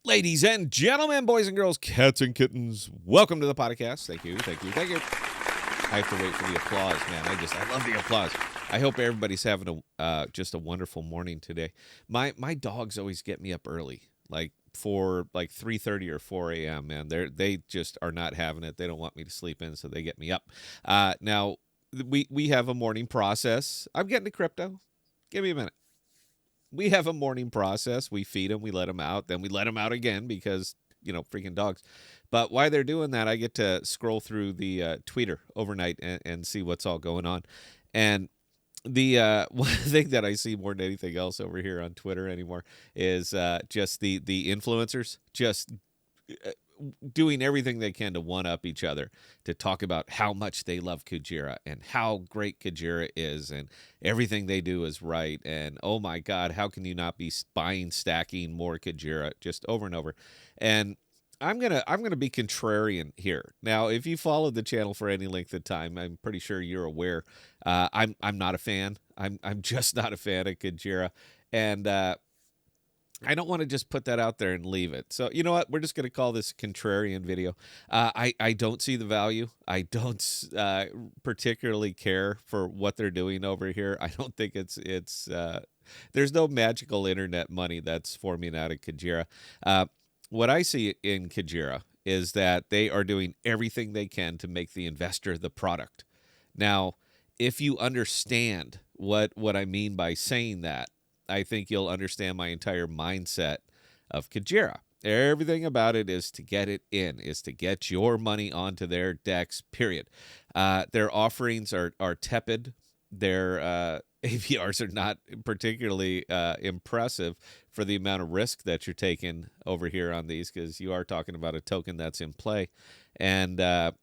Ladies and gentlemen, boys and girls, cats and kittens, welcome to the podcast. Thank you, thank you, thank you. I have to wait for the applause, man. I love the applause. I hope everybody's having just a wonderful morning today. My dogs always get me up early, like for like 3:30 or 4 a.m. Man, they just are not having it. They don't want me to sleep in, so they get me up. Now we have a morning process. I'm getting to crypto. Give me a minute. We have a morning process. We feed them, we let them out, then we let them out again because, freaking dogs. But while they're doing that, I get to scroll through the tweeter overnight and see what's all going on. And the one thing that I see more than anything else over here on Twitter anymore is just the influencers just doing everything they can to one up each other, to talk about how much they love Kujira and how great Kujira is and everything they do is right. And oh my God, how can you not be buying, stacking more Kujira just over and over? And I'm gonna be contrarian here. Now, if you followed the channel for any length of time, I'm pretty sure you're aware. I'm not a fan. I'm just not a fan of Kujira, and I don't want to just put that out there and leave it. So you know what? We're just going to call this contrarian video. I don't see the value. I don't particularly care for what they're doing over here. I don't think it's there's no magical internet money that's forming out of Kujira. What I see in Kujira is that they are doing everything they can to make the investor the product. Now, if you understand what I mean by saying that, I think you'll understand my entire mindset of Kujira. Everything about it is to get it in, is to get your money onto their decks, period. Their offerings are tepid. Their APRs are not particularly impressive for the amount of risk that you're taking over here on these, because you are talking about a token that's in play. And but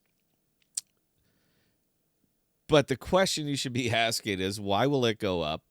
the question you should be asking is, why will it go up?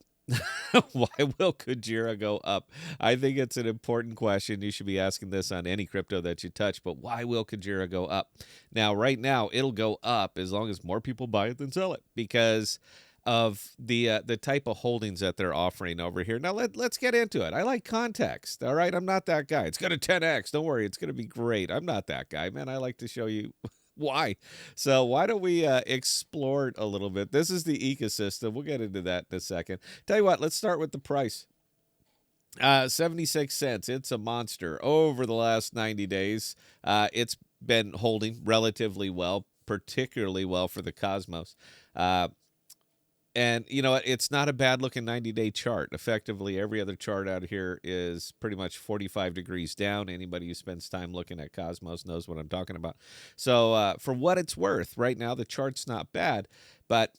Why will Kujira go up? I think it's an important question. You should be asking this on any crypto that you touch, but why will Kujira go up? Now, right now, it'll go up as long as more people buy it than sell it, because of the type of holdings that they're offering over here. Now, let's get into it. I like context, all right? I'm not that guy. It's going to 10x. Don't worry. It's going to be great. I'm not that guy, man. I like to show you why. So why don't we explore it a little bit? This is the ecosystem. We'll get into that in a second. Tell you what, let's start with the price. 76 cents. It's a monster. Over the last 90 days, it's been holding relatively well, particularly well for the Cosmos. And you know what? It's not a bad looking 90-day chart. Effectively, every other chart out here is pretty much 45 degrees down. Anybody who spends time looking at Cosmos knows what I'm talking about. So for what it's worth, right now the chart's not bad. But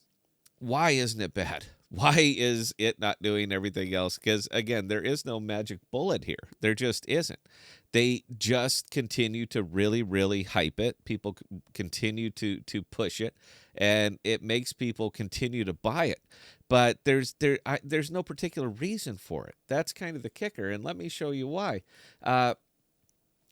why isn't it bad? Why is it not doing everything else? Because, again, there is no magic bullet here. There just isn't. They just continue to really, really hype it. People continue to push it, and it makes people continue to buy it. But there's no particular reason for it. That's kind of the kicker, and let me show you why.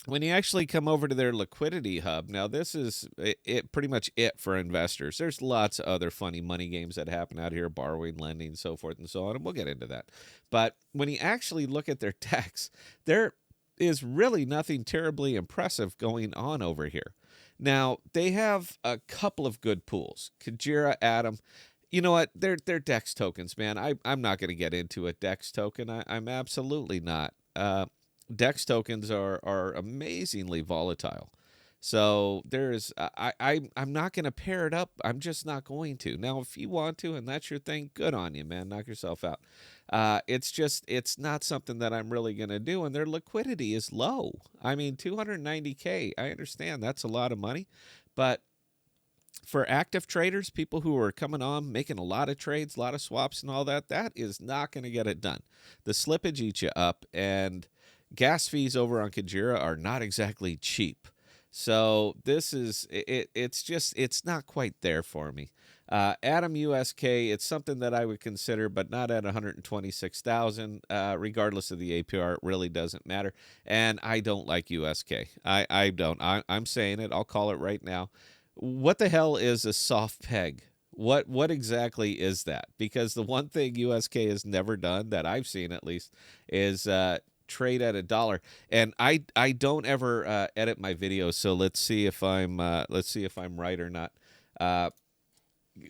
When you actually come over to their liquidity hub, now this is it pretty much it for investors. There's lots of other funny money games that happen out here, borrowing, lending, so forth and so on, and we'll get into that. But when you actually look at their decks, there is really nothing terribly impressive going on over here. Now, they have a couple of good pools. Kujira, Atom. You know what? They're DEX tokens, man. I'm not going to get into a DEX token. I'm absolutely not. DEX tokens are amazingly volatile. So I'm not going to pair it up. I'm just not going to. Now, if you want to and that's your thing, good on you, man. Knock yourself out. It's not something that I'm really going to do. And their liquidity is low. I mean, 290K. I understand that's a lot of money. But for active traders, people who are coming on, making a lot of trades, a lot of swaps and all that, that is not going to get it done. The slippage eats you up, and gas fees over on Kujira are not exactly cheap. So this is it's not quite there for me. Atom USK, it's something that I would consider, but not at 126,000. Regardless of the APR, it really doesn't matter. And I don't like USK. I don't. I'm saying it. I'll call it right now. What the hell is a soft peg? What exactly is that? Because the one thing USK has never done, that I've seen at least, is trade at $1. And I don't ever edit my videos, so let's see if I'm right or not.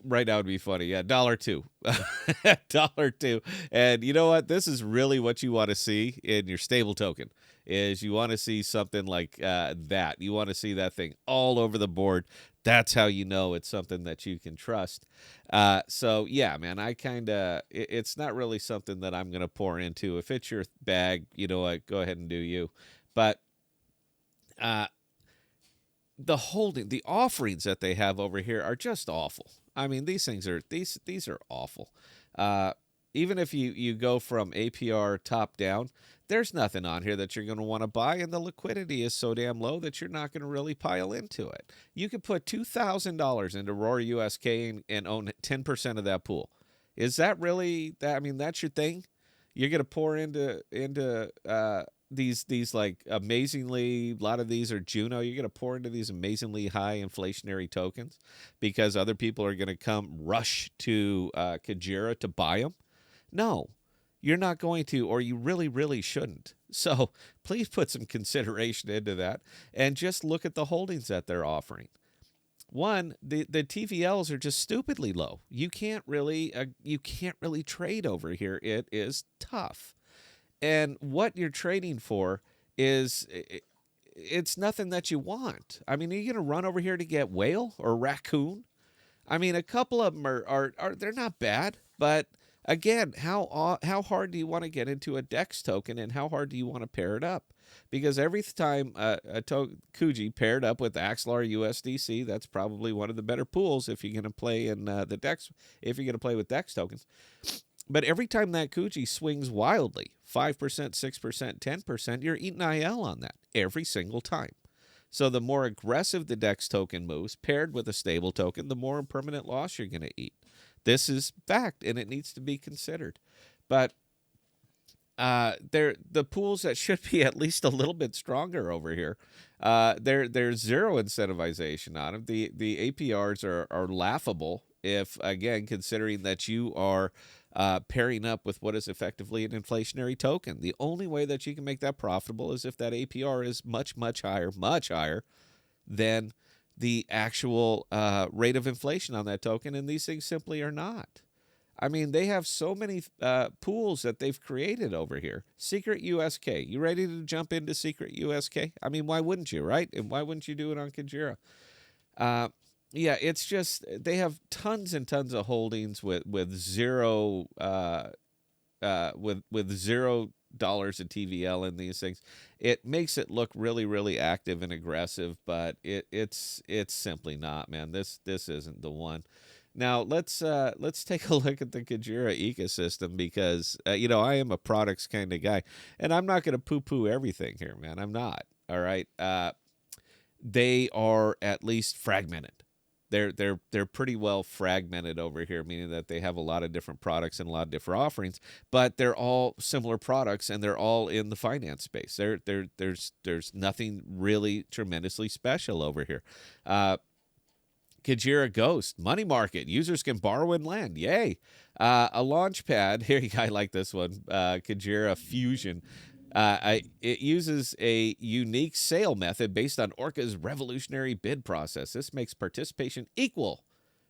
Right now would be funny. Yeah, $1.02. $1.02. And you know what? This is really what you want to see in your stable token is you want to see something like that. You want to see that thing all over the board. That's how you know it's something that you can trust. So yeah, man, it's not really something that I'm going to pour into. If it's your bag, you know what, go ahead and do you. But uh, the offerings that they have over here are just awful. I mean, these are awful. Uh, Even if you go from APR top down, there's nothing on here that you're going to want to buy, and the liquidity is so damn low that you're not going to really pile into it. You could put $2,000 into Roar USK and own 10% of that pool. Is that really that? I mean, that's your thing. You're going to pour into these like amazingly, a lot of these are Juno. You're going to pour into these amazingly high inflationary tokens because other people are going to come rush to Kujira to buy them. No, you're not going to, or you really, really shouldn't. So please put some consideration into that and just look at the holdings that they're offering. One, the TVLs are just stupidly low. You can't really trade over here. It is tough. And what you're trading for is it's nothing that you want. I mean, are you going to run over here to get whale or raccoon? I mean, a couple of them are they're not bad, but again, how hard do you want to get into a DEX token, and how hard do you want to pair it up? Because every time KUJ paired up with Axlar USDC, that's probably one of the better pools if you're going to play in the DEX, if you're going to play with DEX tokens. But every time that KUJ swings wildly, 5%, 6%, 10%, you're eating IL on that every single time. So the more aggressive the DEX token moves, paired with a stable token, the more permanent loss you're going to eat. This is fact, and it needs to be considered. But the pools that should be at least a little bit stronger over here, there's zero incentivization on them. The APRs are laughable if, again, considering that you are pairing up with what is effectively an inflationary token. The only way that you can make that profitable is if that APR is much, much higher than the actual rate of inflation on that token, and these things simply are not. I mean, they have so many pools that they've created over here. Secret USK. You ready to jump into Secret USK? I mean, why wouldn't you, right? And why wouldn't you do it on Kujira? Yeah, it's just they have tons and tons of holdings with zero with $0 of TVL in these things. It makes it look really, really active and aggressive, but it's simply not, man. This isn't the one. Now let's take a look at the Kujira ecosystem because I am a products kind of guy, and I'm not going to poo-poo everything here, man. I'm not. All right. They are at least fragmented. They're pretty well fragmented over here, meaning that they have a lot of different products and a lot of different offerings, but they're all similar products and they're all in the finance space. There's nothing really tremendously special over here. Kujira Ghost, money market. Users can borrow and lend. Yay. A launch pad. Here, I like this one. Kujira Fusion. It uses a unique sale method based on Orca's revolutionary bid process. This makes participation equal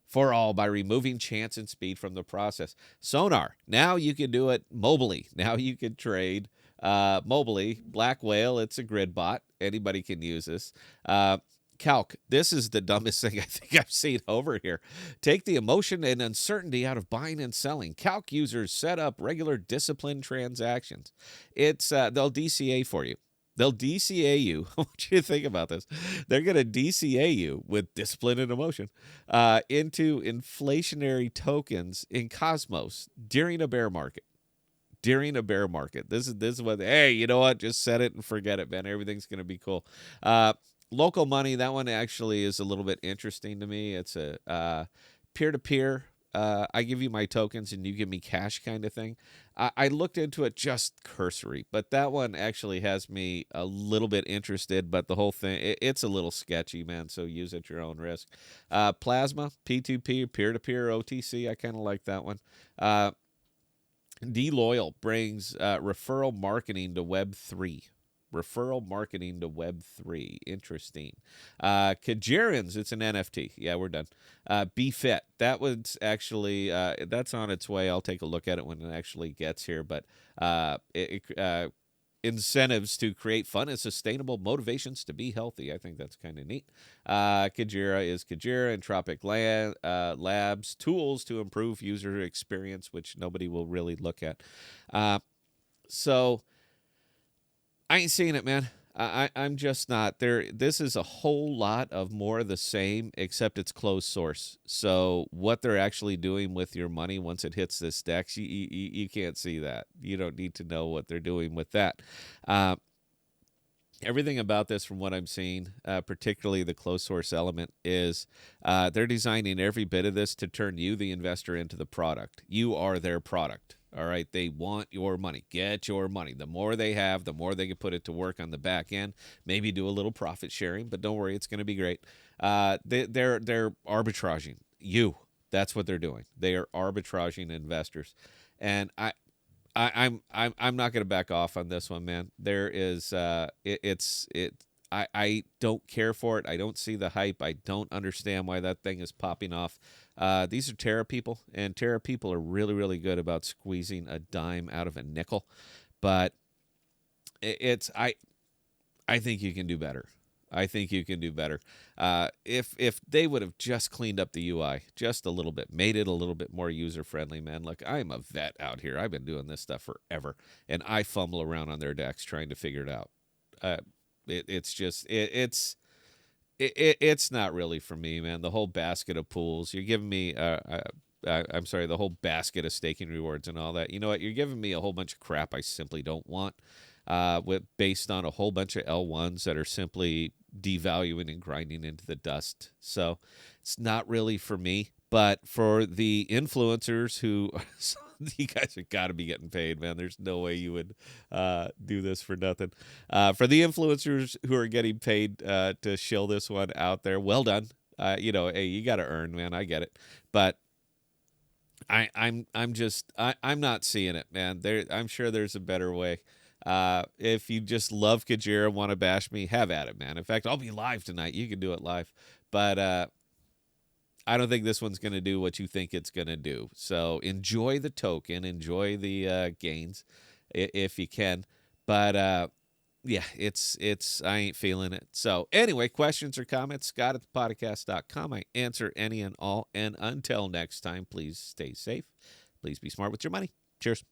for all by removing chance and speed from the process. Sonar. Now you can do it mobily. Now you can trade mobily. Black Whale, it's a grid bot. Anybody can use this. Calc, this is the dumbest thing I think I've seen over here. Take the emotion and uncertainty out of buying and selling. Calc users set up regular disciplined transactions. They'll DCA for you. They'll DCA you. I want you to think about this. They're going to DCA you with discipline and emotion into inflationary tokens in Cosmos during a bear market. During a bear market. This is what, hey, you know what? Just set it and forget it, man. Everything's going to be cool. Local money, that one actually is a little bit interesting to me. It's a peer-to-peer. I give you my tokens and you give me cash kind of thing. I looked into it just cursory, but that one actually has me a little bit interested, but the whole thing, it's a little sketchy, man, so use at your own risk. Plasma, P2P, peer-to-peer OTC, I kind of like that one. D-Loyal brings referral marketing to Web3. Referral marketing to Web3. Interesting. Kujirans, it's an NFT. Yeah, we're done. BeFit, that was actually, that's on its way. I'll take a look at it when it actually gets here. But incentives to create fun and sustainable motivations to be healthy. I think that's kind of neat. Kujira is Kujira. Entropic Labs, tools to improve user experience, which nobody will really look at. So I ain't seeing it, man. I'm just not there. This is a whole lot of more of the same, except it's closed source. So what they're actually doing with your money once it hits this DEX, you can't see that. You don't need to know what they're doing with that. Everything about this, from what I'm seeing, particularly the closed source element, is they're designing every bit of this to turn you, the investor, into the product. You are their product. All right. They want your money. Get your money. The more they have, the more they can put it to work on the back end. Maybe do a little profit sharing, but don't worry, it's going to be great. They're arbitraging you. That's what they're doing. They are arbitraging investors, and I'm not going to back off on this one, man. There is I don't care for it. I don't see the hype. I don't understand why that thing is popping off. These are Terra people, and Terra people are really, really good about squeezing a dime out of a nickel. But I think you can do better. I think you can do better. If they would have just cleaned up the UI just a little bit, made it a little bit more user friendly, man. Look, I'm a vet out here. I've been doing this stuff forever, and I fumble around on their decks trying to figure it out. It's not really for me, man. The whole basket of pools you're giving me. I'm sorry, the whole basket of staking rewards and all that. You know what? You're giving me a whole bunch of crap I simply don't want. Based on a whole bunch of L1s that are simply devaluing and grinding into the dust. So it's not really for me, but for the influencers who you guys have got to be getting paid, man. There's no way you would do this for nothing. For the influencers who are getting paid to shill this one out there, well done. Hey, you got to earn, man. I get it, but I'm not seeing it, man. I'm sure there's a better way. If you just love Kujira, want to bash me, have at it, man. In fact, I'll be live tonight. You can do it live. But I don't think this one's going to do what you think it's going to do. So enjoy the token. Enjoy the gains if you can. But yeah, I ain't feeling it. So anyway, questions or comments, Scott at thepodcast.com. I answer any and all. And until next time, please stay safe. Please be smart with your money. Cheers.